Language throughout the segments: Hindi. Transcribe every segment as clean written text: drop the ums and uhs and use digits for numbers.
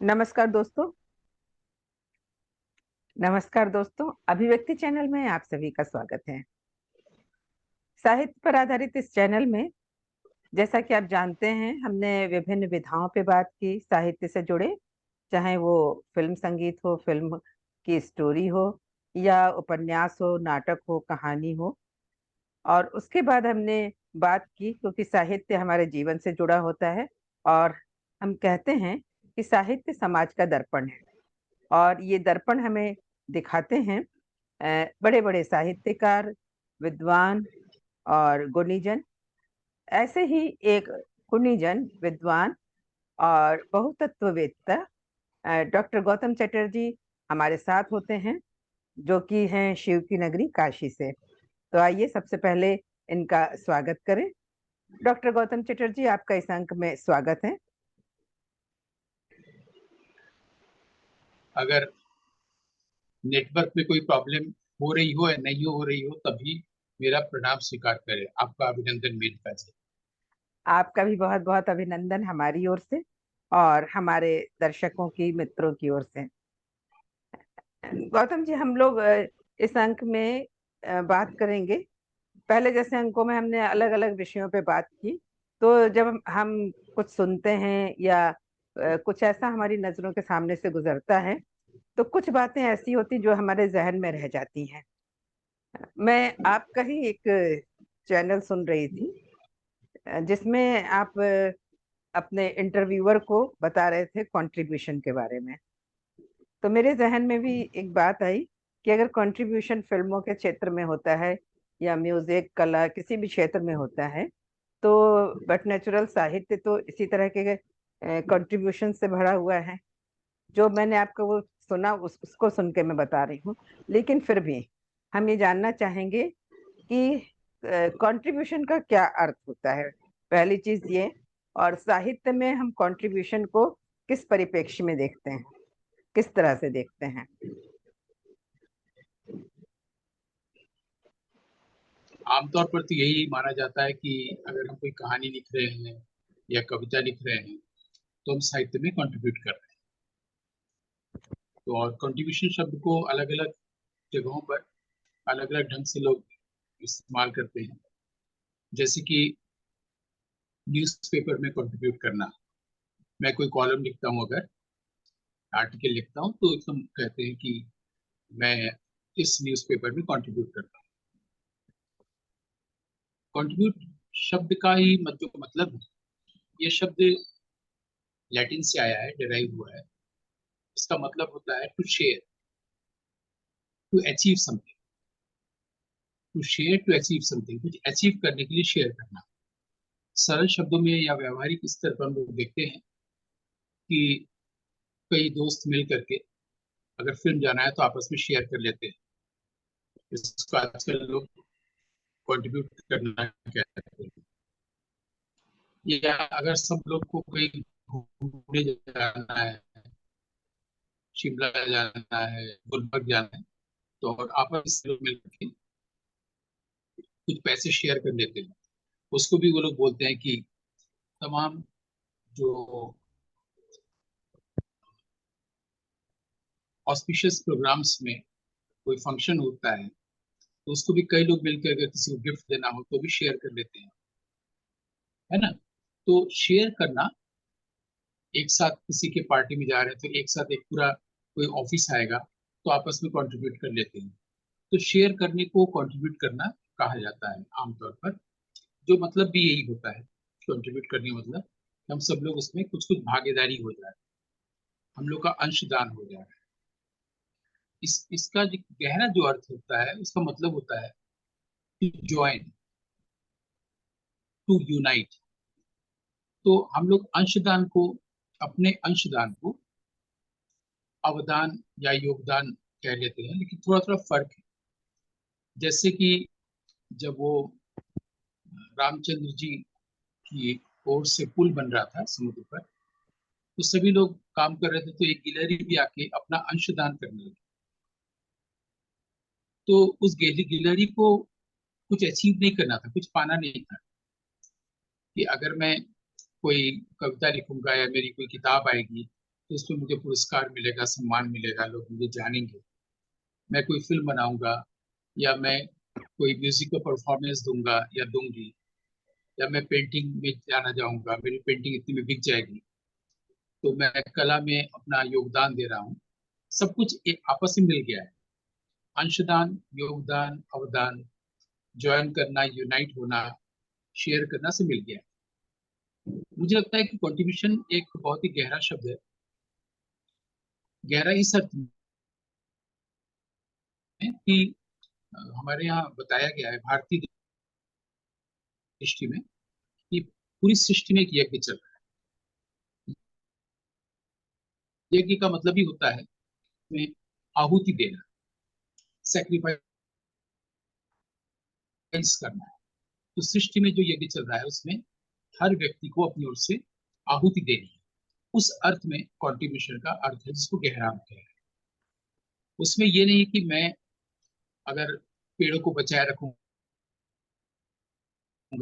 नमस्कार दोस्तों। अभिव्यक्ति चैनल में आप सभी का स्वागत है। साहित्य पर आधारित इस चैनल में, जैसा कि आप जानते हैं, हमने विभिन्न विधाओं पे बात की साहित्य से जुड़े, चाहे वो फिल्म संगीत हो, फिल्म की स्टोरी हो, या उपन्यास हो, नाटक हो, कहानी हो। और उसके बाद हमने बात की, क्योंकि साहित्य हमारे जीवन से जुड़ा होता है, और हम कहते हैं कि साहित्य समाज का दर्पण है। और ये दर्पण हमें दिखाते हैं बड़े बड़े साहित्यकार, विद्वान और गुणीजन। ऐसे ही एक गुणीजन, विद्वान और बहुतत्ववेत्ता डॉक्टर गौतम चटर्जी हमारे साथ होते हैं, जो कि हैं शिव की नगरी काशी से। तो आइए सबसे पहले इनका स्वागत करें। डॉक्टर गौतम चटर्जी, आपका इस अंक में स्वागत है। अगर नेटवर्क में कोई प्रॉब्लम हो रही हो या नहीं हो रही हो, तभी मेरा प्रणाम स्वीकार करें। आपका अभिनंदन मेरे पास है। आपका भी बहुत बहुत अभिनंदन हमारी ओर से और हमारे दर्शकों की, मित्रों की ओर से। गौतम जी, हम लोग इस अंक में बात करेंगे। पहले जैसे अंकों में हमने अलग अलग विषयों पे बात की, तो जब हम कुछ सुनते हैं या कुछ ऐसा हमारी नजरों के सामने से गुजरता है, तो कुछ बातें ऐसी होती जो हमारे जहन में रह जाती हैं। मैं आपका ही एक चैनल सुन रही थी, जिसमें आप अपने इंटरव्यूअर को बता रहे थे कंट्रीब्यूशन के बारे में। तो मेरे जहन में भी एक बात आई कि अगर कंट्रीब्यूशन फिल्मों के क्षेत्र में होता है या म्यूजिक, कला, किसी भी क्षेत्र में होता है, तो बट नेचुरल साहित्य तो इसी तरह के कंट्रीब्यूशन से भरा हुआ है। जो मैंने आपको वो सुना, उसको सुन के मैं बता रही हूँ। लेकिन फिर भी हम ये जानना चाहेंगे कि कंट्रीब्यूशन का क्या अर्थ होता है, पहली चीज ये। और साहित्य में हम कंट्रीब्यूशन को किस परिप्रेक्ष्य में देखते हैं, किस तरह से देखते हैं? आमतौर पर तो यही माना जाता है कि अगर हम कोई कहानी लिख रहे हैं या कविता लिख रहे हैं, तो हम साहित्य में कंट्रीब्यूट कर रहे हैं। तो और कंट्रीब्यूशन शब्द को अलग अलग जगहों पर अलग अलग ढंग से लोग इस्तेमाल करते हैं। जैसे कि न्यूज़पेपर में कंट्रीब्यूट करना। मैं कोई कॉलम लिखता हूँ, अगर आर्टिकल लिखता हूँ, तो एकदम कहते हैं कि मैं इस न्यूज़पेपर में कंट्रीब्यूट करता हूँ। कंट्रीब्यूट शब्द का ही जो मतलब है, ये शब्द लैटिन से आया है, डिराइव हुआ है। इसका मतलब होता है to share, to achieve something. To share, to achieve something, कुछ अचीव करने के लिए शेयर करना। सरल शब्दों में या व्यवहारिक स्तर पर हम लोग देखते हैं कि कई दोस्त मिल करके अगर फिल्म जाना है तो आपस में शेयर कर लेते हैं। इसको आजकल लोग कंट्रीब्यूट करना कहते हैं। या अगर सब लोग को कहीं घूमने जाना है, शिमला जाना है, गुलमर्ग जाना है, तो और आपस में लोग मिलकर कुछ पैसे शेयर कर लेते हैं। उसको भी वो लोग बोलते हैं कि तमाम जो ऑस्पिशियस प्रोग्राम्स में कोई फंक्शन होता है, तो उसको भी कई लोग मिलकर अगर किसी को गिफ्ट देना हो तो भी शेयर कर लेते हैं, है ना। तो शेयर करना, एक साथ किसी के पार्टी में जा रहे हैं तो एक साथ एक पूरा कोई ऑफिस आएगा तो आपस में कंट्रीब्यूट कर लेते हैं। तो शेयर करने को कंट्रीब्यूट करना कहा जाता है आमतौर पर। जो मतलब भी यही होता है, कंट्रीब्यूट करने का मतलब कि हम सब लोग उसमें कुछ कुछ भागीदारी हो जाए, हम लोग का अंशदान हो जाए। इसका जो गहरा जो अर्थ होता है, उसका मतलब होता है टू ज्वाइन, टू यूनाइट। तो हम लोग अंशदान को, अपने अंशदान को अवदान या योगदान कह लेते हैं, लेकिन थोड़ा थोड़ा फर्क है। जैसे कि जब वो रामचंद्र जी की ओर से पुल बन रहा था समुद्र पर, तो सभी लोग काम कर रहे थे, तो एक गिलहरी भी आके अपना अंशदान करने लगी। तो उस गिलहरी को कुछ अचीव नहीं करना था, कुछ पाना नहीं था। कि अगर मैं कोई कविता लिखूंगा या मेरी कोई किताब आएगी, तो उसमें मुझे पुरस्कार मिलेगा, सम्मान मिलेगा, लोग मुझे जानेंगे। मैं कोई फिल्म बनाऊंगा या मैं कोई म्यूजिक का परफॉर्मेंस दूंगा या दूंगी, या मैं पेंटिंग में जाना जाऊंगा, मेरी पेंटिंग इतनी में बिक जाएगी, तो मैं कला में अपना योगदान दे रहा हूँ। सब कुछ एक आपस में मिल गया है। अंशदान, योगदान, अवदान, ज्वाइन करना, यूनाइट होना, शेयर करना से मिल गया है। मुझे लगता है कि कंट्रीब्यूशन एक बहुत ही गहरा शब्द है। गहरा इस अर्थ में कि हमारे यहाँ बताया गया है भारतीय दृष्टि में कि पूरी सृष्टि में एक यज्ञ चल रहा है। यज्ञ का मतलब ही होता है में आहुति देना, सेक्रीफाइस करना है। तो सृष्टि में जो यज्ञ चल रहा है उसमें हर व्यक्ति को अपनी ओर से आहुति देनी है। उस अर्थ में कंट्रीब्यूशन का अर्थ है, जिसको गहरा अर्थ है। उसमें ये नहीं कि मैं अगर पेड़ों को बचाए रखूंगा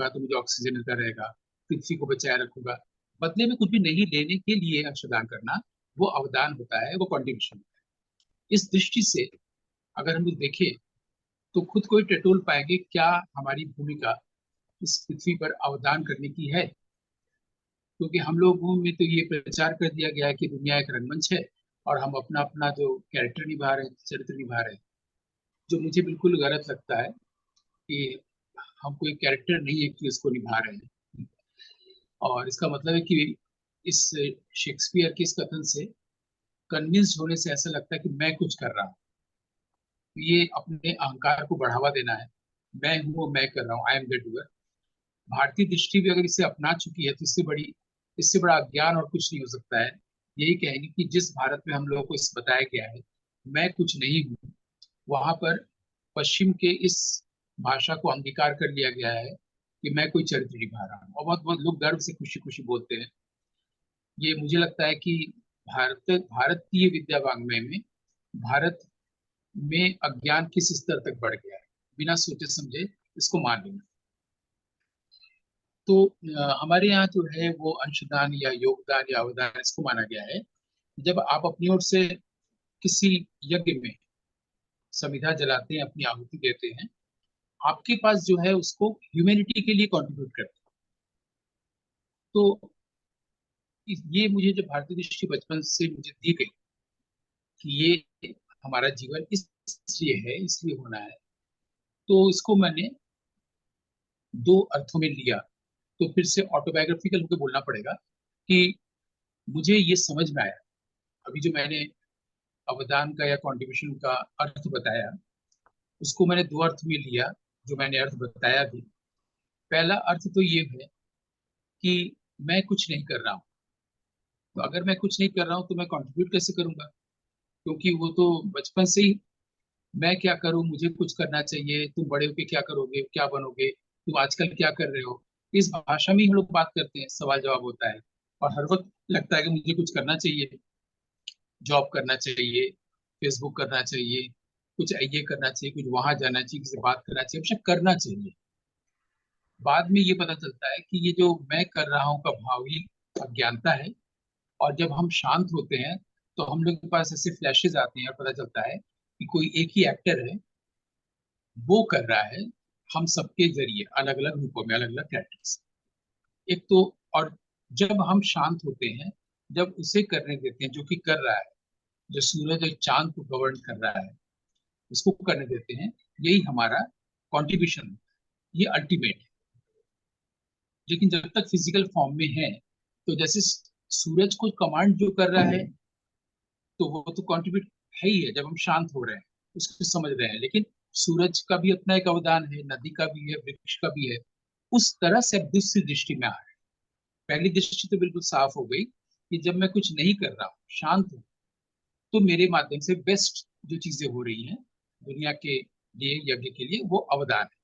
तो मुझे ऑक्सीजन मिलता रहेगा, पृथ्वी को बचाए रखूंगा, बदले में कुछ भी नहीं लेने के लिए अंशदान करना, वो अवदान होता है, वो कंट्रीब्यूशन होता है। इस दृष्टि से अगर हम लोग देखें तो खुद को ही टटोल पाएंगे क्या हमारी भूमिका इस पृथ्वी पर अवदान करने की है। क्योंकि हम लोगों में तो ये प्रचार कर दिया गया है कि दुनिया एक रंगमंच है और हम अपना अपना जो कैरेक्टर निभा रहे हैं, चरित्र निभा रहे हैं, जो मुझे बिल्कुल गलत लगता है कि हम कोई कैरेक्टर नहीं है कि उसको निभा रहे हैं। और इसका मतलब है कि इस शेक्सपियर के इस कथन से कन्विंस्ड होने से ऐसा लगता है कि मैं कुछ कर रहा हूँ। ये अपने अहंकार को बढ़ावा देना है। मैं हूँ, मैं कर रहा हूँ, आई एम द डूअर। भारतीय दृष्टि भी अगर इसे अपना चुकी है तो इससे बड़ा अज्ञान और कुछ नहीं हो सकता है। यही कहेंगे कि जिस भारत में हम लोगों को इस बताया गया है मैं कुछ नहीं हूँ, वहां पर पश्चिम के इस भाषा को अंगीकार कर लिया गया है कि मैं कोई चरित्र निभा रहा हूँ, और बहुत बहुत लोग गर्व से खुशी खुशी बोलते हैं। ये मुझे लगता है कि भारतीय विद्या वाङ्मय में भारत में अज्ञान किस स्तर तक बढ़ गया है, बिना सोचे समझे इसको मान लेना। तो हमारे यहाँ जो है वो अंशदान या योगदान या अवदान इसको माना गया है। जब आप अपनी ओर से किसी यज्ञ में समिधा जलाते हैं, अपनी आहुति देते हैं, आपके पास जो है उसको ह्यूमैनिटी के लिए कंट्रीब्यूट करते हैं। तो ये मुझे जो भारतीय दृष्टि बचपन से मुझे दी गई कि ये हमारा जीवन इसलिए है, इसलिए होना है, तो इसको मैंने दो अर्थों में लिया। तो फिर से ऑटोबायोग्राफिकल होकर बोलना पड़ेगा कि मुझे ये समझ में आया अभी जो मैंने अवदान का या कंट्रीब्यूशन का अर्थ बताया, उसको मैंने दो अर्थ में लिया जो मैंने अर्थ बताया भी। पहला अर्थ तो ये है कि मैं कुछ नहीं कर रहा हूँ। तो अगर मैं कुछ नहीं कर रहा हूँ तो मैं कंट्रीब्यूट कैसे करूंगा? क्योंकि वो तो बचपन से ही मैं क्या करूं, मुझे कुछ करना चाहिए, तुम बड़े होके क्या करोगे, क्या बनोगे, तुम आजकल क्या कर रहे हो, इस भाषा में ही हम लोग बात करते हैं, सवाल जवाब होता है। और हर वक्त लगता है कि मुझे कुछ करना चाहिए, जॉब करना चाहिए, फेसबुक करना चाहिए, कुछ ये करना चाहिए, कुछ वहां जाना चाहिए, किसी से बात करना चाहिए, हमेशा करना चाहिए। बाद में ये पता चलता है कि ये जो मैं कर रहा हूँ का भाव ही अज्ञानता है। और जब हम शांत होते हैं तो हम लोग के पास ऐसे फ्लैशेस आते हैं और पता चलता है कि कोई एक ही एक्टर है, वो कर रहा है हम सबके जरिए अलग अलग रूपों में, अलग अलग कैरेक्टर्स। एक तो, और जब हम शांत होते हैं, जब उसे करने देते हैं जो कि कर रहा है, जो सूरज और चांद को गवर्न कर रहा है उसको करने देते हैं, यही हमारा कंट्रीब्यूशन है, ये अल्टीमेट है। लेकिन जब तक फिजिकल फॉर्म में है, तो जैसे सूरज को कमांड जो कर रहा है, तो वो तो कंट्रीब्यूट है ही है। जब हम शांत हो रहे हैं उसको समझ रहे हैं, लेकिन सूरज का भी अपना एक अवदान है, नदी का भी है, वृक्ष का भी है। उस तरह से अब दूसरी दृष्टि में आ रहे हैं। पहली दृष्टि तो बिल्कुल साफ हो गई कि जब मैं कुछ नहीं कर रहा हूँ, शांत हूँ, तो मेरे माध्यम से बेस्ट जो चीजें हो रही हैं दुनिया के लिए, यज्ञ के लिए, वो अवदान है।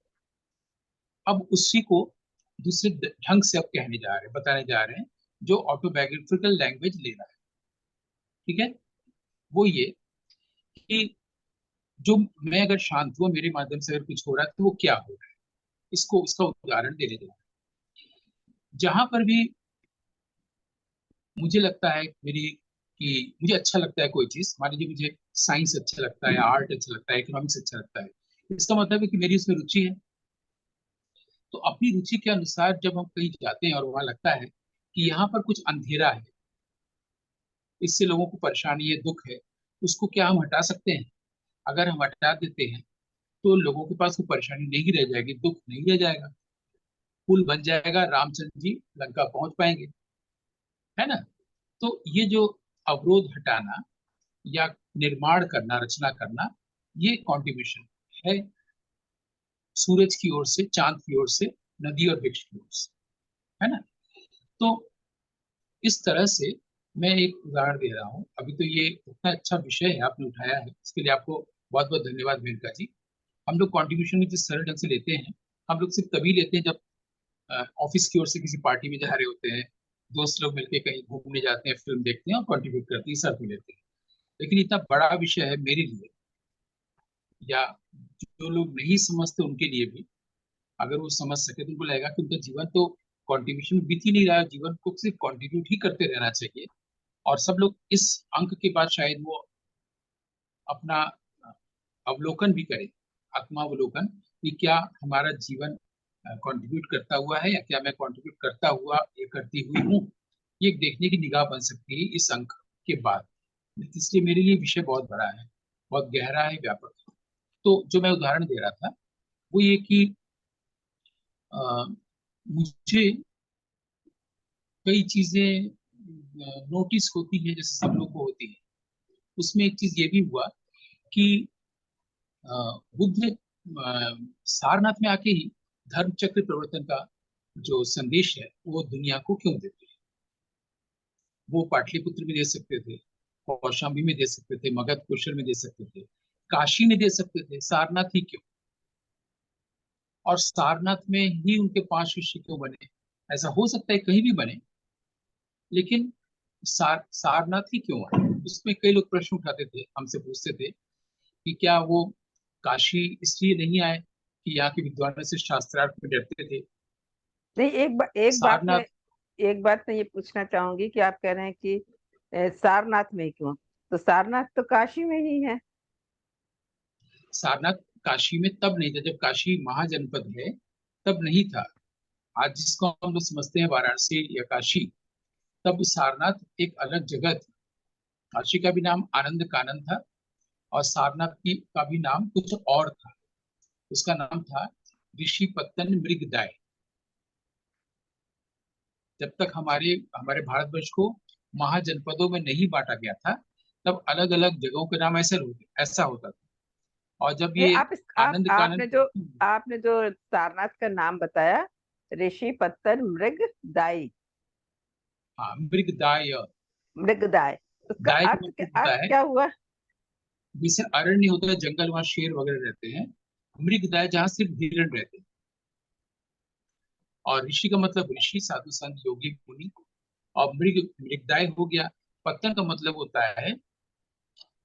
अब उसी को दूसरे ढंग से अब कहने जा रहे हैं, बताने जा रहे हैं, जो ऑटोबायोग्राफिकल लैंग्वेज ले रहा है। ठीक है? वो ये कि जो मैं अगर शांत हुआ, मेरे माध्यम से अगर कुछ हो रहा है तो वो क्या हो रहा है, इसको उसका उदाहरण देने जा रहा है। जहां पर भी मुझे लगता है मेरी कि मुझे अच्छा लगता है कोई चीज, मान लीजिए मुझे साइंस अच्छा लगता है, आर्ट अच्छा लगता है, इकोनॉमिक्स अच्छा लगता है, इसका मतलब है कि मेरी उसमें रुचि है। तो अपनी रुचि के अनुसार जब हम कहीं जाते हैं और वहां लगता है कि यहाँ पर कुछ अंधेरा है, इससे लोगों को परेशानी है, दुख है, उसको क्या हम हटा सकते हैं? अगर हम हटा देते हैं तो लोगों के पास कोई परेशानी नहीं रह जाएगी, दुख नहीं रह जाएगा, पुल बन जाएगा, रामचंद्र जी लंका पहुंच पाएंगे, है ना? तो ये जो अवरोध हटाना या निर्माण करना, रचना करना, ये कॉन्ट्रीब्यूशन है, सूरज की ओर से, चांद की ओर से, नदी और वृक्ष की ओर से, है ना? तो इस तरह से मैं एक उदाहरण दे रहा हूँ। अभी तो ये इतना अच्छा विषय है आपने उठाया है, इसके लिए आपको बहुत बहुत धन्यवाद मेनका जी। हम लोग कॉन्ट्रीब्यूशन में जिस सरल ढंग से लेते हैं, हम लोग सिर्फ तभी लेते हैं जब ऑफिस की ओर से किसी पार्टी में जा रहे होते हैं, दोस्त लोग मिलके कहीं घूमने जाते हैं, फिल्म देखते हैं और कंट्रीब्यूट करते हैं, इस अर्थ में लेते हैं। लेकिन इतना बड़ा विषय है मेरे लिए, या जो लोग नहीं समझते उनके लिए भी, अगर वो समझ सके तो उनको लगेगा कि उनका जीवन तो कंट्रीब्यूशन बीत ही नहीं रहा है, जीवन को सिर्फ कंट्रीब्यूट ही करते रहना चाहिए। और सब लोग इस अंक के बाद शायद वो अपना अवलोकन भी करें, आत्मावलोकन, कि क्या हमारा जीवन कंट्रीब्यूट करता हुआ है या क्या मैं कंट्रीब्यूट करता हुआ या करती हुई हूँ। ये एक देखने की निगाह बन सकती है इस अंक के बाद। इसलिए मेरे लिए विषय बहुत बड़ा है, बहुत गहरा है, व्यापक है। तो जो मैं उदाहरण दे रहा था वो ये कि मुझे कई चीजें नोटिस होती है, जैसे सब लोग को होती है। उसमें एक चीज ये भी हुआ कि बुद्ध सारनाथ में आके ही धर्म चक्र प्रवर्तन का जो संदेश है वो दुनिया को क्यों देते हैं? वो पाटलिपुत्र में दे सकते थे, कौशाम्बी में दे सकते थे, मगध कुशल में दे सकते थे, काशी में दे सकते थे, सारनाथ ही क्यों? और सारनाथ में ही उनके 5 शिष्य क्यों बने? ऐसा हो सकता है कहीं भी बने, लेकिन सारनाथ ही क्यों आए? उसमें कई लोग प्रश्न उठाते थे, हमसे पूछते थे कि क्या वो काशी इसलिए नहीं आए कि यहाँ के विद्वानों से शास्त्रार्थ में डरते थे? नहीं, सारनाथ, एक बात मैं ये पूछना चाहूंगी कि आप कह रहे हैं कि सारनाथ में क्यों? तो सारनाथ तो काशी में ही है। सारनाथ काशी में तब नहीं था जब काशी महाजनपद है, तब नहीं था। आज जिसको हम लोग समझते हैं वाराणसी या काशी, तब सारनाथ एक अलग जगह थी। काशी का भी नाम आनंद कानन था, और सारनाथ की का भी नाम कुछ और था। उसका नाम था ऋषिपत्तन मृगदाय। जब तक हमारे हमारे भारतवर्ष को महाजनपदों में नहीं बांटा गया था, तब अलग अलग जगहों के नाम ऐसा होता था। और जब नहीं, ये आप इस आप आनंद कानन, आपने जो सारनाथ का नाम बताया, ऋषि पत्तन मृग दाई, हाँ, मृगदाय। मृगदाय, उसका दाय का मतलब होता अर्थ है, क्या हुआ? जैसे अरण्य होता है, जंगल, वहां शेर वगैरह रहते हैं। मृगदाय जहाँ सिर्फ हिरण रहते हैं। और ऋषि का मतलब ऋषि, साधु संत योगी मुनि। और मृगदाय हो गया। पत्तन का मतलब होता है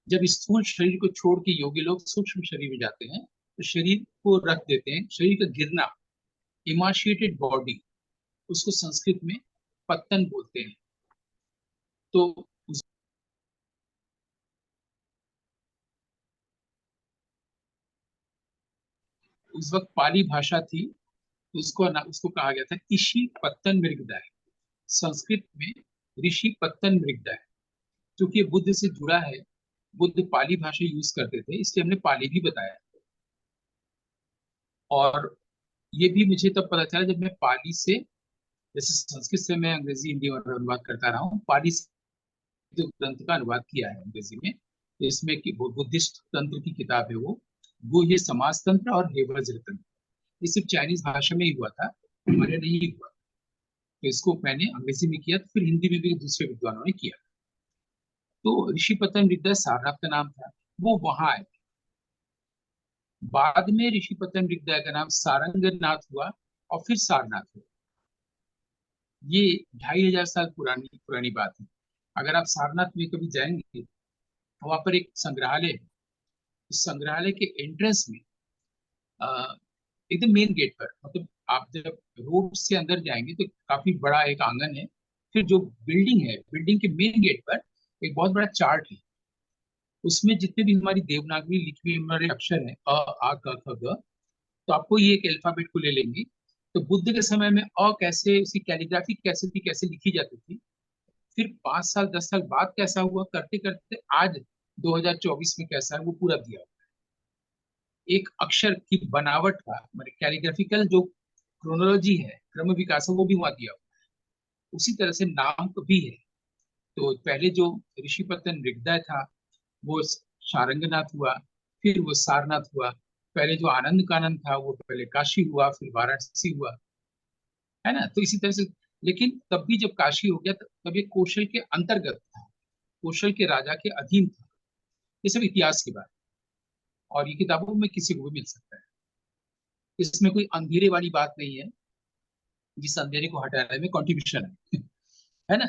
जब स्थूल शरीर को छोड़ के योगी लोग सूक्ष्म शरीर में जाते हैं, तो शरीर को रख देते हैं, शरीर का गिरना, इमाशिएटेड बॉडी, उसको संस्कृत में पत्तन बोलते हैं। तो उस वक्त पाली भाषा थी, तो उसको कहा गया था ऋषि पत्तन मृगदाय। संस्कृत में ऋषि पत्तन मृगदाय। क्योंकि ये बुद्ध से जुड़ा है, बुद्ध पाली भाषा यूज करते थे, इसलिए हमने पाली भी बताया। और ये भी मुझे तब पता चला जब मैं पाली से, जैसे संस्कृत से मैं अंग्रेजी हिंदी और अनुवाद करता रहा हूँ, पाली से जो ग्रंथ का अनुवाद किया है अंग्रेजी में, तो इसमें कि वो बुद्धिस्ट तंत्र की किताब है, वो ये समाज तंत्र और हेवज्र तंत्र, ये सिर्फ चाइनीज भाषा में ही हुआ था, हमारे नहीं हुआ। तो इसको मैंने अंग्रेजी में किया, तो फिर हिंदी में भी दूसरे विद्वानों ने किया। तो ऋषि पतंग विद्या सारनाथ का नाम था, वो वहां आए। बाद में ऋषि पतंग विद्या का नाम सारंगनाथ हुआ, और फिर सारनाथ हुआ। ये 2500 साल पुरानी पुरानी बात है। अगर आप सारनाथ में कभी जाएंगे तो वहां पर एक संग्रहालय है। उस संग्रहालय के एंट्रेंस में अ, एकदम मेन गेट पर, मतलब आप जब रोड से अंदर जाएंगे तो काफी बड़ा एक आंगन है। फिर जो बिल्डिंग है, बिल्डिंग के मेन गेट पर एक बहुत बड़ा चार्ट है। उसमें जितने भी हमारी देवनागरी लिखी हुई हमारे अक्षर हैं, अ आ क ख ग, तो आपको ये एक अल्फाबेट को ले लेंगे। तो बुद्ध के समय में अ कैसे, उसकी कैलीग्राफी कैसे थी, कैसे लिखी जाती थी, फिर 5 साल 10 साल बाद कैसा हुआ, करते करते आज 2024 में कैसा है, वो पूरा दिया हुआ है। एक अक्षर की बनावट का मतलब कैलीग्राफिकल जो क्रोनोलॉजी है, क्रम विकास है, वो भी वहां दिया हुआ है। उसी तरह से नाम को भी है। तो पहले जो ऋषिपतन ऋग्वेद था, वो शारंगनाथ हुआ, फिर वो सारनाथ हुआ। पहले जो आनंद कानन था, वो पहले काशी हुआ, फिर वाराणसी हुआ, है ना। तो इसी तरह से, लेकिन तब भी जब काशी हो गया तब ये कौशल के अंतर्गत था, कौशल के राजा के अधीन था। ये सब इतिहास की बात है, और ये किताबों में किसी को भी मिल सकता है। इसमें कोई अंधेरे वाली बात नहीं है, जिस अंधेरे को हटाने में कंट्रीब्यूशन है है ना।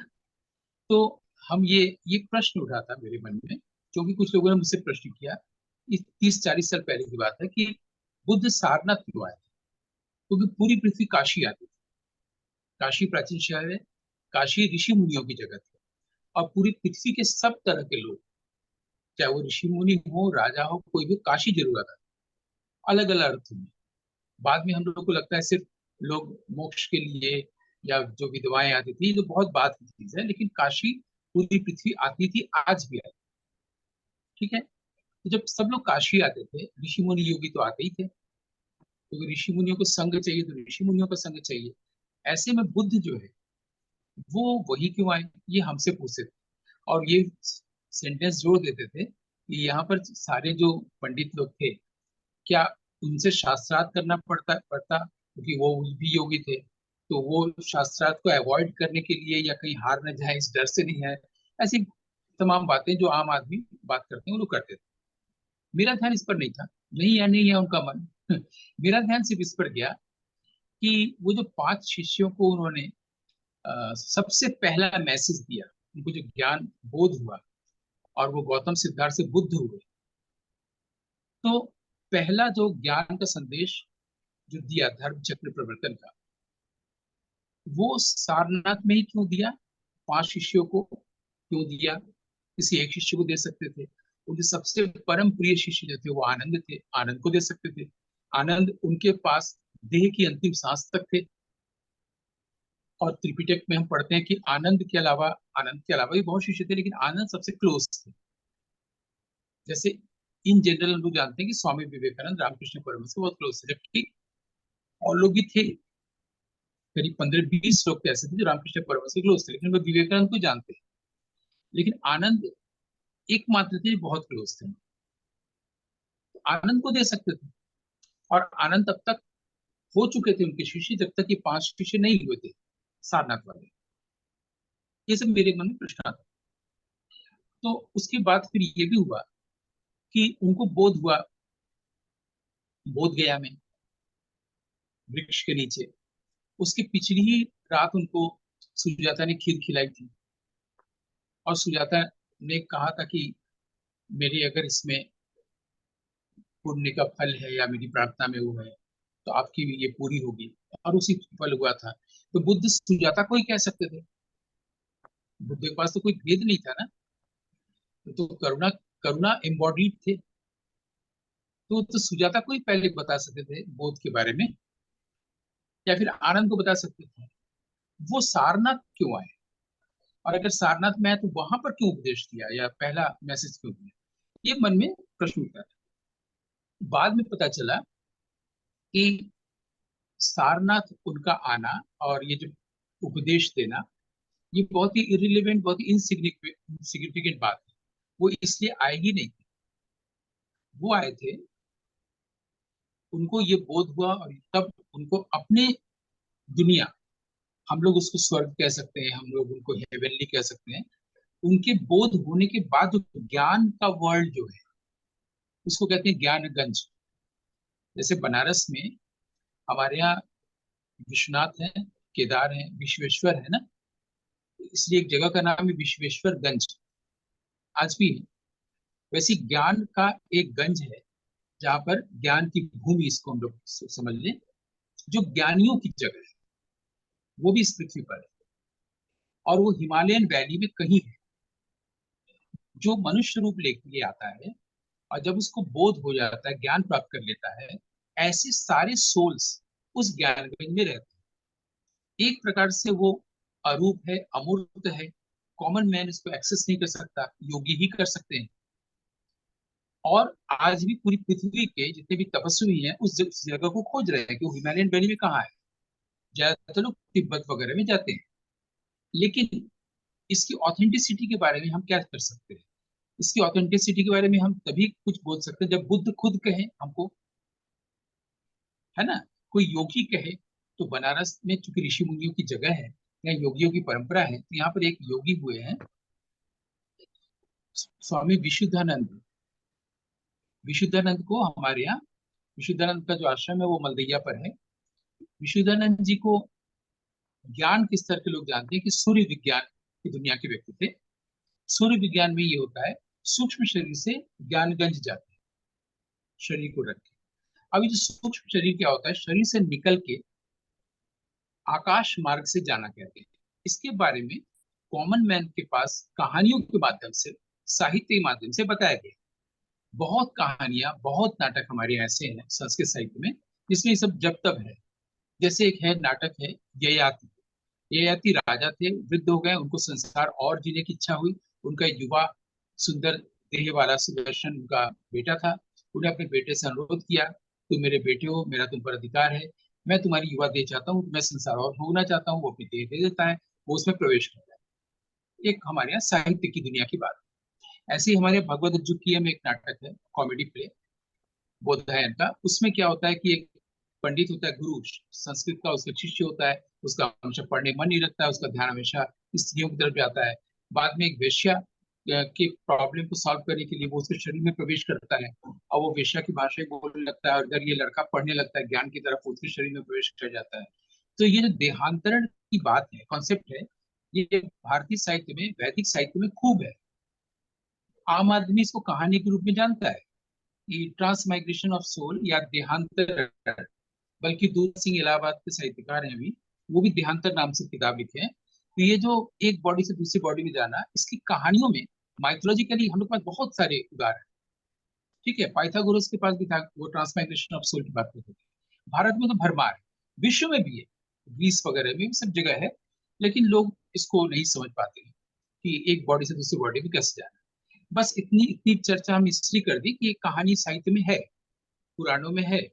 तो हम ये प्रश्न उठा था मेरे मन में, क्योंकि कुछ लोगों ने मुझसे प्रश्न किया। इस 30-40 साल पहले की बात है कि बुद्ध सारनाथ क्यों आए, क्योंकि पूरी पृथ्वी काशी आती थी। काशी प्राचीन शहर है, काशी ऋषि मुनियों की जगह थी, और पूरी पृथ्वी के सब तरह के लोग, चाहे वो ऋषि मुनि हो, राजा हो, कोई भी काशी जरूर आता था, अलग अलग अर्थ में। बाद में हम लोग को लगता है सिर्फ लोग मोक्ष के लिए, या जो विधवाएं आती थी, जो बहुत बात की चीज है, लेकिन काशी पूरी पृथ्वी आती थी, आज भी आती। ठीक है। तो जब सब लोग काशी आते थे, ऋषि मुनि योगी तो आते ही थे, क्योंकि ऋषि मुनियों को संग चाहिए, तो ऋषि मुनियों का संग चाहिए। ऐसे में बुद्ध जो है, वो वही क्यों आए, ये हमसे पूछते थे। और ये सेंटेंस जोड़ देते थे कि यहाँ पर सारे जो पंडित लोग थे, क्या उनसे शास्त्रार्थ करना पड़ता, क्योंकि वो भी योगी थे, तो वो शास्त्रार्थ को अवॉइड करने के लिए, या कहीं हार न जाए इस डर से नहीं है। ऐसी तमाम बातें जो आम आदमी बात करते हैं, वो लोग करते थे। मेरा ध्यान इस पर नहीं था, नहीं या नहीं है उनका मन मेरा ध्यान सिर्फ इस पर गया कि वो जो 5 शिष्यों को उन्होंने सबसे पहला मैसेज दिया, उनको जो ज्ञान बोध हुआ, और वो गौतम सिद्धार्थ से बुद्ध हुए, तो पहला जो ज्ञान का संदेश जो दिया धर्म चक्र प्रवर्तन का, वो सारनाथ में ही क्यों दिया, 5 शिष्यों को क्यों दिया, किसी एक शिष्य को दे सकते थे। उनके सबसे परम प्रिय शिष्य जो थे, वो आनंद थे, आनंद को दे सकते थे। आनंद उनके पास देह की अंतिम सांस तक थे। और त्रिपिटक में हम पढ़ते हैं कि आनंद के अलावा भी बहुत शिष्य थे, लेकिन आनंद सबसे क्लोज थे। जैसे इन जनरल हम लोग जानते हैं कि स्वामी विवेकानंद रामकृष्ण परमहंस से बहुत क्लोज थे, जबकि और लोग भी थे, करीब 15-20 लोग तो ऐसे थे जो रामकृष्ण परमहंस से क्लोज थे, लेकिन वो विवेकानंद को जानते हैं। लेकिन आनंद एकमात्र थे जो बहुत क्लोज थे, तो आनंद को दे सकते थे। और आनंद तब तक हो चुके थे उनके शिष्य, जब तक ये 5 शिष्य नहीं हुए थे सारनाथ वाले। ये सब मेरे मन में प्रश्न आता। तो उसके बाद फिर ये भी हुआ कि उनको बोध हुआ, बोध गया में, वृक्ष के नीचे। उसकी पिछली ही रात उनको सुजाता ने खीर खिलाई थी, और सुजाता ने कहा था कि मेरे अगर इसमें पुण्य का फल है, या मेरी प्रार्थना में वो है, तो आपकी ये पूरी होगी। और उसी फल हुआ था। तो बुद्ध सुजाता को ही कह सकते थे, बुद्ध के पास तो कोई भेद नहीं था ना। तो करुणा करुणा एम्बॉडीड थे, तो सुजाता को ही पहले बता सकते थे बोध के बारे में, या फिर आनंद को बता सकते थे। वो सारनाथ क्यों आए, और अगर सारनाथ में आए तो वहां पर क्यों उपदेश दिया, या पहला मैसेज क्यों दिया, ये मन में प्रश्न उठा था। बाद में पता चला कि सारनाथ उनका आना, और ये जो उपदेश देना, ये बहुत ही इरिलेवेंट, बहुत ही इनसिग्निफिकेंट बात है। वो इसलिए आए ही नहीं थे। वो आए थे, उनको ये बोध हुआ, और तब उनको अपने दुनिया, हम लोग उसको स्वर्ग कह सकते हैं, हम लोग उनको हेवनली कह सकते हैं, उनके बोध होने के बाद जो ज्ञान का वर्ल्ड जो है, उसको कहते हैं ज्ञान गंज। जैसे बनारस में हमारे यहाँ विश्वनाथ है, केदार है, विश्वेश्वर है ना, इसलिए एक जगह का नाम है विश्वेश्वर गंज, आज भी है। वैसे ज्ञान का एक गंज है, जहाँ पर ज्ञान की भूमि, इसको हम लोग समझ लें, जो ज्ञानियों की जगह है, वो भी इस पृथ्वी पर है, और वो हिमालयन वैली में कहीं है। जो मनुष्य रूप लेके आता है और जब उसको बोध हो जाता है, ज्ञान प्राप्त कर लेता है, ऐसे सारे सोल्स उस ज्ञान गंज में रहते हैं। एक प्रकार से वो अरूप है, अमूर्त है, कॉमन मैन इसको एक्सेस नहीं कर सकता, योगी ही कर सकते हैं। और आज भी पूरी पृथ्वी के जितने भी तपस्वी हैं उस जगह को खोज रहे हैं कि वो हिमालयन वैली में कहाँ है। ज्यादातर लोग तिब्बत वगैरह में जाते हैं, लेकिन इसकी ऑथेंटिसिटी के बारे में हम क्या कर सकते हैं? इसकी ऑथेंटिसिटी के बारे में हम तभी कुछ बोल सकते हैं जब बुद्ध खुद कहे हमको, है ना। कोई योगी कहे। तो बनारस में चूंकि ऋषि मुनियों की जगह है, या योगियों की परंपरा है, तो यहाँ पर एक योगी हुए हैं, स्वामी विशुद्धानंद। विशुद्धानंद को हमारे यहाँ, विशुद्धानंद का जो आश्रम है वो मलदैया पर है। विशुद्धानंद जी को ज्ञान के स्तर के लोग जानते हैं कि सूर्य विज्ञान की दुनिया के व्यक्ति थे। सूर्य विज्ञान में ये होता है, सूक्ष्म शरीर से ज्ञानगंज जाते हैं, शरीर को रख के। अभी जो सूक्ष्म शरीर क्या होता है, शरीर से निकल के आकाश मार्ग से जाना कहते हैं। इसके बारे में कॉमन मैन के पास कहानियों के माध्यम से, साहित्य के माध्यम से बताया गया। बहुत कहानियां, बहुत नाटक हमारे यहाँ ऐसे हैं संस्कृत साहित्य में जिसमें ये सब जब तब है। जैसे एक है नाटक है ययाति। ययाति राजा थे, वृद्ध हो गए, उनको संसार और जीने की इच्छा हुई। उनका युवा सुंदर देह वाला सुदर्शन उनका बेटा था। उन्हें अपने बेटे से अनुरोध किया, तुम मेरे बेटे हो, मेरा तुम पर अधिकार है, मैं तुम्हारी युवा दे चाहता हूँ, मैं संसार और भोगना चाहता हूँ। वो अपनी देह दे देता है, वो उसमें प्रवेश करता है। एक हमारे यहाँ साहित्य की दुनिया की बात है। ऐसे ही हमारे भगवत अज्जुकीय में एक नाटक है, कॉमेडी प्ले, बोधायन का। उसमें क्या होता है कि एक पंडित होता है, गुरु संस्कृत का, उसका शिष्य होता है, उसका हमेशा पढ़ने मन नहीं लगता है, उसका ध्यान हमेशा स्त्रियों की तरफ जाता है। बाद में एक वेश्या के प्रॉब्लम को सॉल्व करने के लिए वो उसके शरीर में प्रवेश करता है, और वो वेश्या की भाषा बोलने लगता है, और अगर ये लड़का पढ़ने लगता है ज्ञान की तरफ, वो उसके शरीर में प्रवेश कर जाता है। तो ये जो देहांतरण की बात है, कॉन्सेप्ट है, ये भारतीय साहित्य में, वैदिक साहित्य में खूब है। आम आदमी इसको कहानी के रूप में जानता है कि ट्रांसमाइग्रेशन ऑफ सोल या देहांतर। बल्कि दूर सिंह इलाहाबाद के साहित्यकार हैं अभी, वो भी देहांतर नाम से किताब लिखे हैं। तो ये जो एक बॉडी से दूसरी बॉडी में जाना, इसकी कहानियों में माइथोलॉजिकली हम लोग के पास बहुत सारे उदाहरण हैं। ठीक है, पाइथागोरस के पास भी था, वो ट्रांसमाइग्रेशन ऑफ सोल की बात करते थे। भारत में तो भरमार है, विश्व में भी है, ग्रीस वगैरह में भी सब जगह है। लेकिन लोग इसको नहीं समझ पाते हैं कि एक बॉडी से दूसरी बॉडी में कैसे जाना है। बस इतनी इतनी चर्चा हम इसलिए कर दी कि ये कहानी साहित्य में है, पुराणों में है,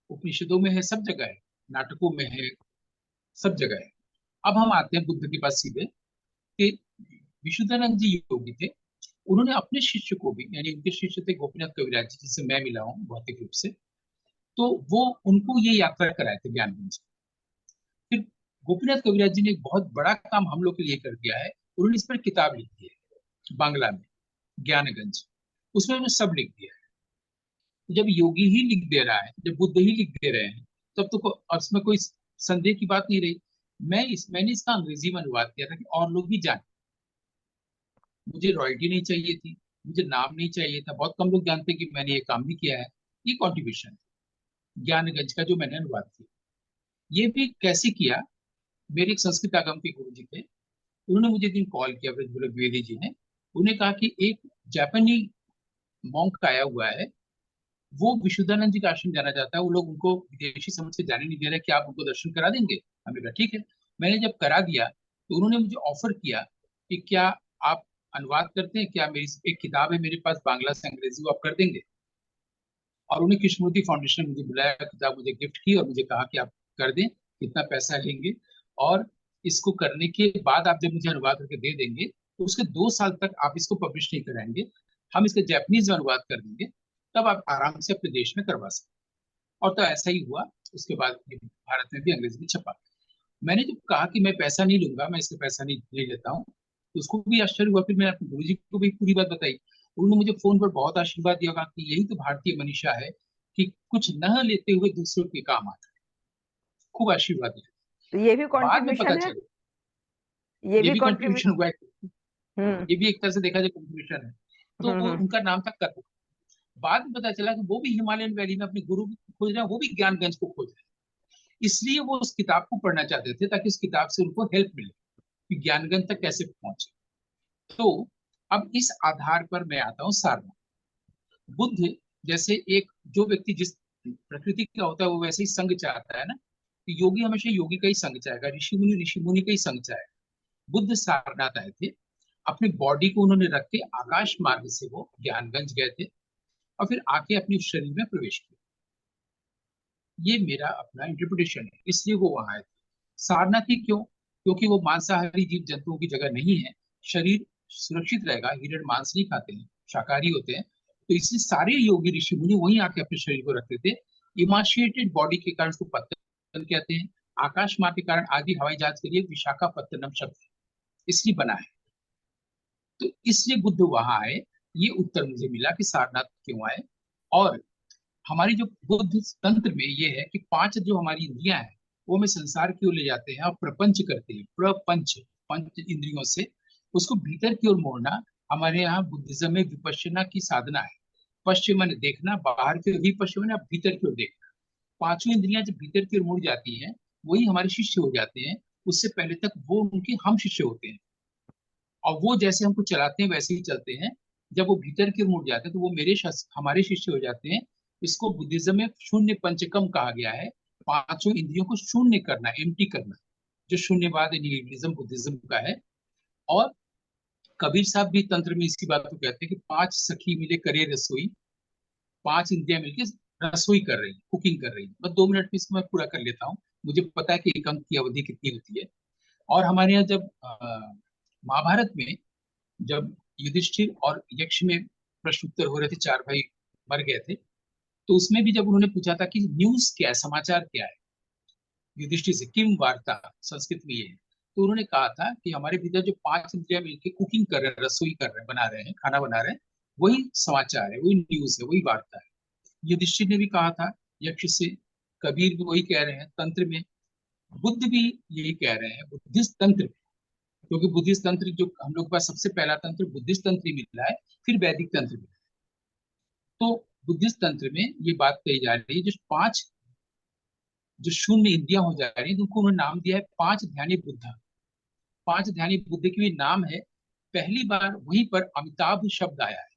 उपनिषदों में है, सब जगह है, नाटकों में है, सब जगह है। अब हम आते हैं बुद्ध के पास सीधे, कि विशुद्धानंद जी योगी थे। उन्होंने अपने शिष्य को भी, यानी उनके शिष्य थे गोपीनाथ कविराज जी, जिससे मैं मिला हूँ भौतिक रूप से, तो वो उनको ये यात्रा कराए थे ज्ञानगंज। फिर गोपीनाथ कविराज जी ने एक बहुत बड़ा काम हम लोग के लिए कर दिया है। उन्होंने इस पर किताब लिख दी है बांग्ला में, ज्ञानगंज। उसमें उन्होंने सब लिख दिया है। जब योगी ही लिख दे रहा है, जब बुद्ध ही लिख दे रहे हैं, तब तो उसमें कोई संदेह की बात नहीं रही। मैंने इसका अंग्रेजी में अनुवाद किया था कि और लोग भी जाने। मुझे रॉयल्टी नहीं चाहिए थी, मुझे नाम नहीं चाहिए था, बहुत कम लोग जानते कि मैंने ये काम भी किया है। ये कॉन्ट्रीब्यूशन ज्ञानगंज का जो मैंने अनुवाद किया, ये भी कैसे किया। मेरे एक संस्कृत आगम के गुरु जी थे, उन्होंने मुझे एक दिन कॉल किया, ब्रजबुल द्विवेदी जी ने। उन्हें कहा कि एक जापानी मॉन्क आया हुआ है, वो विशुद्धानंद जी का आश्रम जाना चाहता है, वो लोग उनको विदेशी समझ से जाने नहीं दे रहे, क्या आप उनको दर्शन करा देंगे? हमने कहा ठीक है। मैंने जब करा दिया तो उन्होंने मुझे ऑफर किया कि क्या आप अनुवाद करते हैं, क्या मेरी एक किताब है मेरे पास बांग्ला से अंग्रेजी, वो आप कर देंगे? और उन्हें कृष्णमूर्ति फाउंडेशन ने मुझे बुलाया, किताब मुझे गिफ्ट की और मुझे कहा कि आप कर दें, कितना पैसा लेंगे, और इसको करने के बाद आप जब मुझे अनुवाद करके दे देंगे तो उसके 2 साल तक आप इसको पब्लिश नहीं कराएंगे, हम इसका जापानीज में अनुवाद कर देंगे, तब आप आराम से अपने देश में करवा सकते। और तो ऐसा ही हुआ। उसके बाद ये भारत में भी अंग्रेजी में छपा। मैंने जब कहा कि मैं पैसा नहीं लूंगा, मैं इसका पैसा नहीं लेता हूँ, तो उसको भी आश्चर्य हुआ। फिर मैंने अपने गुरु जी को भी पूरी बात बताई। उन्होंने मुझे फोन पर बहुत आशीर्वाद दिया, कहा कि यही तो भारतीय मनीषा है कि कुछ न लेते हुए दूसरों के काम आता है। खूब आशीर्वाद दिया। तो ये भी बाद में पता कंट्रीब्यूशन है, चला ये ये भी भी कंट्रीब्यूशन कंट्रीब्यूशन। हुआ है। हम्म। ये भी एक तरह से देखा जाए कंट्रीब्यूशन है। तो वो हम्म। उनका नाम था कथक। बाद में पता चला कि वो भी हिमालयन वैली में अपने गुरु को खोज रहे हैं, वो भी ज्ञानगंज को खोज रहे हैं। इसलिए वो उस किताब को पढ़ना चाहते थे ताकि उस किताब से उनको हेल्प मिले कि ज्ञानगंज तक कैसे पहुंचे। तो अब इस आधार पर मैं आता हूँ सारनाथ। बुद्ध जैसे एक जो व्यक्ति जिस प्रकृति का होता है वो वैसे ही संग चाहता है ना, तो योगी हमेशा योगी का ही संग चाहेगा, ऋषि मुनि का ही संग चाहेगा। बुद्ध सारनाथ आए थे, अपनी बॉडी को उन्होंने रख के आकाश मार्ग से वो ज्ञानगंज गए थे और फिर आके अपने उस शरीर में प्रवेश किया। ये मेरा अपना इंटरप्रिटेशन है, इसलिए वो वहां आए थे। सारनाथ ही क्यों? क्योंकि वो मांसाहारी जीव जंतुओं की जगह नहीं है, शरीर सुरक्षित रहेगा, हिरण मांस नहीं खाते हैं, शाकाहारी होते हैं, तो इसलिए सारे योगी ऋषि मुनि वहीं आके अपने शरीर को रखते थे। इमाशिएटेड बॉडी के कारण उसको पत्तन कहते हैं। आकाश मार्ग के कारण आदि हवाई जहाज के लिए विशाखापत्तनम शब्द है, इसलिए बना है। तो इसलिए बुद्ध वहां आए, ये उत्तर मुझे मिला कि सारनाथ क्यों आए। और हमारी जो बुद्ध तंत्र में ये है कि पांच जो हमारी इंद्रियां हैं वो हमें संसार की ओर ले जाते हैं और प्रपंच करते हैं। प्रपंच, पंच इंद्रियों से उसको भीतर की ओर मोड़ना हमारे यहाँ बुद्धिज्म में विपश्यना की साधना है। पश्चिम मन देखना, बाहर की ओर विपश्यना, अब भीतर की ओर देखना। पांचों इंद्रियां जब भीतर की ओर मुड़ जाती हैं वही हमारे शिष्य हो जाते हैं। उससे पहले तक वो उनके हम शिष्य होते हैं और वो जैसे हमको चलाते हैं वैसे ही चलते हैं। जब वो भीतर की ओर मुड़ जाते हैं तो वो हमारे शिष्य हो जाते हैं। इसको बुद्धिज्म में शून्य पंचकम कहा गया है। पांचों इंद्रियों को शून्य करना, एम्प्टी करना, जो शून्यवाद निहिलिज्म बुद्धिज्म का है। और कबीर साहब भी तंत्र में इसी बात को कहते हैं कि पांच सखी मिले करे रसोई, पांच इंद्रियां मिलकर रसोई कर रही, कुकिंग कर रही। बस 2 मिनट में इसको मैं पूरा कर लेता हूँ, मुझे पता है कि एक अंक की अवधि कितनी होती है। और हमारे यहाँ जब महाभारत में जब युधिष्ठिर और यक्ष में प्रश्न उत्तर हो रहे थे, चार भाई मर गए थे, तो उसमें भी जब उन्होंने पूछा था कि न्यूज क्या है, समाचार क्या है, युधिष्ठिर से किम वार्ता, संस्कृत में ये है, तो उन्होंने कहा था कि हमारे भीतर जो पांच इंद्रियां मिलकर कुकिंग कर रहे हैं, रसोई कर रहे हैं, बना रहे हैं, खाना बना रहे हैं, वही समाचार है, वही न्यूज है, वही वार्ता है। युधिष्ठिर ने भी कहा था यक्ष से, कबीर भी वही कह रहे हैं तंत्र में, बुद्ध भी यही कह रहे हैं बुद्धिस्ट तंत्र में। क्योंकि बुद्धिस्ट तंत्र जो हम लोग के पास सबसे पहला तंत्र बुद्धिस्ट तंत्र ही मिला है, फिर वैदिक तंत्र मिला है। तो बुद्धिस्ट तंत्र में ये बात कही जा रही है, जो पांच जो शून्य इंद्रियां हो जा रही है, उनको उन्होंने नाम दिया है पांच ध्यानी बुद्ध। पांच ध्यानी बुद्ध की भी नाम है। पहली बार वहीं पर अमिताभ शब्द आया है,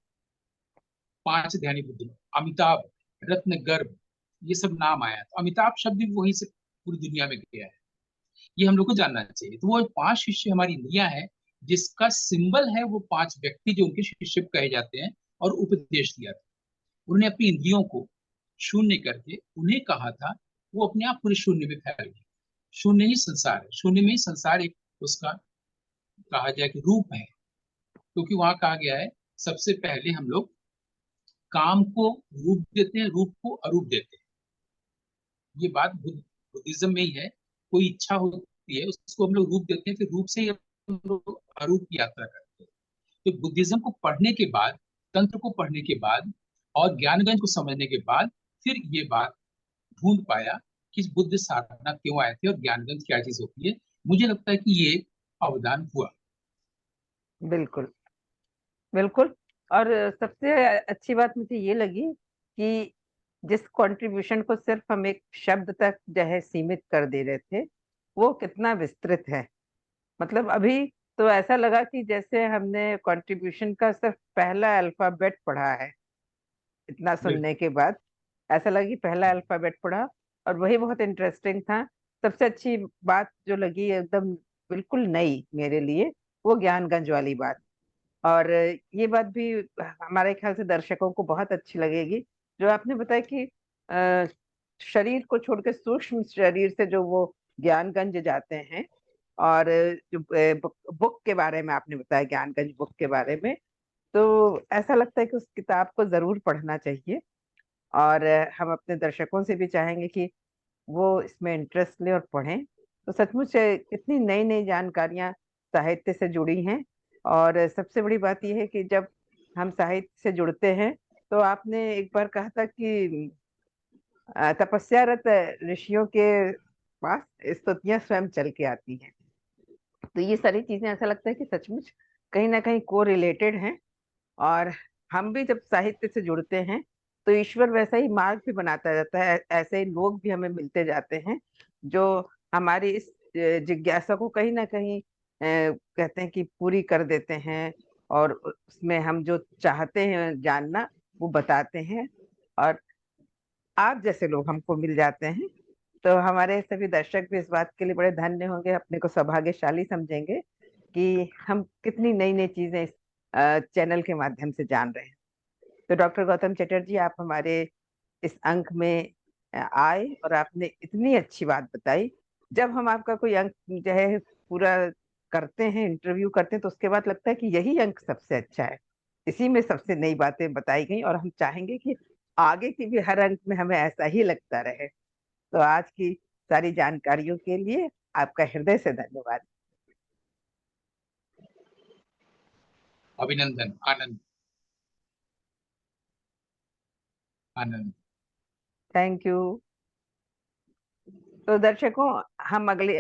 पांच ध्यानी बुद्ध, अमिताभ, रत्न गर्भ, ये सब नाम आया है। तो अमिताभ शब्द भी वहीं से पूरी दुनिया में गया है, ये हम लोग को जानना चाहिए। तो वो पांच शिष्य हमारी इंद्रियां है, जिसका सिंबल है वो पांच व्यक्ति जो उनके शिष्य कहे जाते हैं और उपदेश दिया था। उन्होंने अपनी इंद्रियों को शून्य करके उन्हें कहा था, वो अपने आप पूरे शून्य में फैल गए। शून्य ही संसार है, शून्य में ही संसार एक उसका कहा जाए कि रूप है। क्योंकि वहां कहा गया है सबसे पहले हम लोग काम को रूप देते हैं, रूप को अरूप देते हैं। ये बात बुद्धिज्म में ही है। कोई इच्छा होती है उसको हम लोग रूप देते हैं, फिर रूप से ही हम लोग अरूप की यात्रा करते हैं। तो बुद्धिज्म को पढ़ने के बाद, तंत्र को पढ़ने के बाद और ज्ञानगंज को समझने के बाद फिर ये बात ढूंढ पाया कि बुद्ध साधना क्यों आए थे और ज्ञानगंज क्या चीज होती है। मुझे लगता है कि ये अवदान हुआ। बिल्कुल, बिल्कुल। और सबसे अच्छी बात मुझे ये लगी कि जिस कंट्रीब्यूशन को सिर्फ हम एक शब्द तक जो है सीमित कर दे रहे थे, वो कितना विस्तृत है। मतलब अभी तो ऐसा लगा कि जैसे हमने कंट्रीब्यूशन का सिर्फ पहला अल्फाबेट पढ़ा है। इतना बिल्कुल। सुनने के बाद ऐसा लगा कि पहला अल्फाबेट पढ़ा, और वही बहुत इंटरेस्टिंग था। सबसे अच्छी बात जो लगी एकदम बिल्कुल नई मेरे लिए, वो ज्ञानगंज वाली बात। और ये बात भी हमारे ख्याल से दर्शकों को बहुत अच्छी लगेगी, जो आपने बताया कि अ, शरीर को छोड़ के सूक्ष्म शरीर से जो वो ज्ञानगंज जाते हैं। और जो बुक के बारे में आपने बताया, ज्ञानगंज बुक के बारे में, तो ऐसा लगता है कि उस किताब को जरूर पढ़ना चाहिए। और हम अपने दर्शकों से भी चाहेंगे कि वो इसमें इंटरेस्ट लें और पढ़ें। तो सचमुच कितनी नई नई जानकारियां साहित्य से जुड़ी हैं। और सबसे बड़ी बात यह है कि जब हम साहित्य से जुड़ते हैं, तो आपने एक बार कहा था कि तपस्यारत ऋषियों के पास स्तुतियां स्वयं चल के आती हैं। तो ये सारी चीजें ऐसा लगता है कि सचमुच कहीं ना कहीं को रिलेटेड हैं। और हम भी जब साहित्य से जुड़ते हैं, तो ईश्वर वैसा ही मार्ग भी बनाता जाता है, ऐसे ही लोग भी हमें मिलते जाते हैं जो हमारी इस जिज्ञासा को कहीं ना कहीं कहते हैं कि पूरी कर देते हैं। और उसमें हम जो चाहते हैं जानना वो बताते हैं, और आप जैसे लोग हमको मिल जाते हैं। तो हमारे सभी दर्शक भी इस बात के लिए बड़े धन्य होंगे, अपने को सौभाग्यशाली समझेंगे कि हम कितनी नई नई चीजें इस चैनल के माध्यम से जान रहे हैं। तो डॉक्टर गौतम चटर्जी, आप हमारे इस अंक में आए और आपने इतनी अच्छी बात बताई। जब हम आपका कोई अंक जो है पूरा करते हैं, इंटरव्यू करते हैं, तो उसके बाद लगता है कि यही अंक सबसे अच्छा है, इसी में सबसे नई बातें बताई गई, और हम चाहेंगे कि आगे की भी हर अंक में हमें ऐसा ही लगता रहे। तो आज की सारी जानकारियों के लिए आपका हृदय से धन्यवाद। अभिनंदन, आनंद, आनंद। Thank you. तो दर्शकों, हम अगले